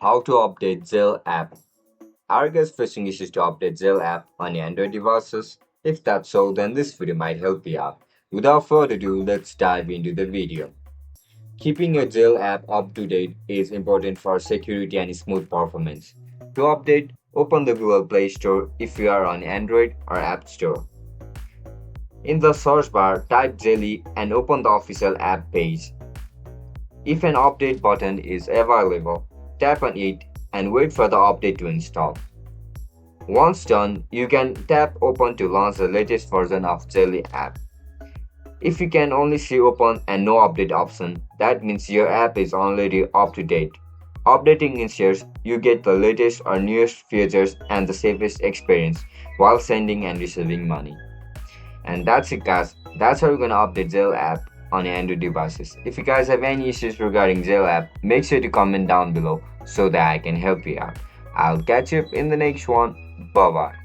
How to update Zelle app. Are you guys facing issues to update Zelle app on your Android devices? If that's so, then this video might help you out. Without further ado, let's dive into the video. Keeping your Zelle app up to date is important for security and smooth performance. To update, open the Google Play Store if you are on Android or App Store. In the search bar, type Zelle and open the official app page. If an update button is available, tap on it and wait for the update to install. Once done, you can tap Open to launch the latest version of Zelle app. If you can only see Open and no update option, that means your app is already up to date. Updating ensures you get the latest or newest features and the safest experience while sending and receiving money. And that's it, guys. That's how you're gonna update Zelle app on your Android devices. If you guys have any issues regarding Zelle app, make sure to comment down below so that I can help you out. I'll catch you up in the next one. Bye bye.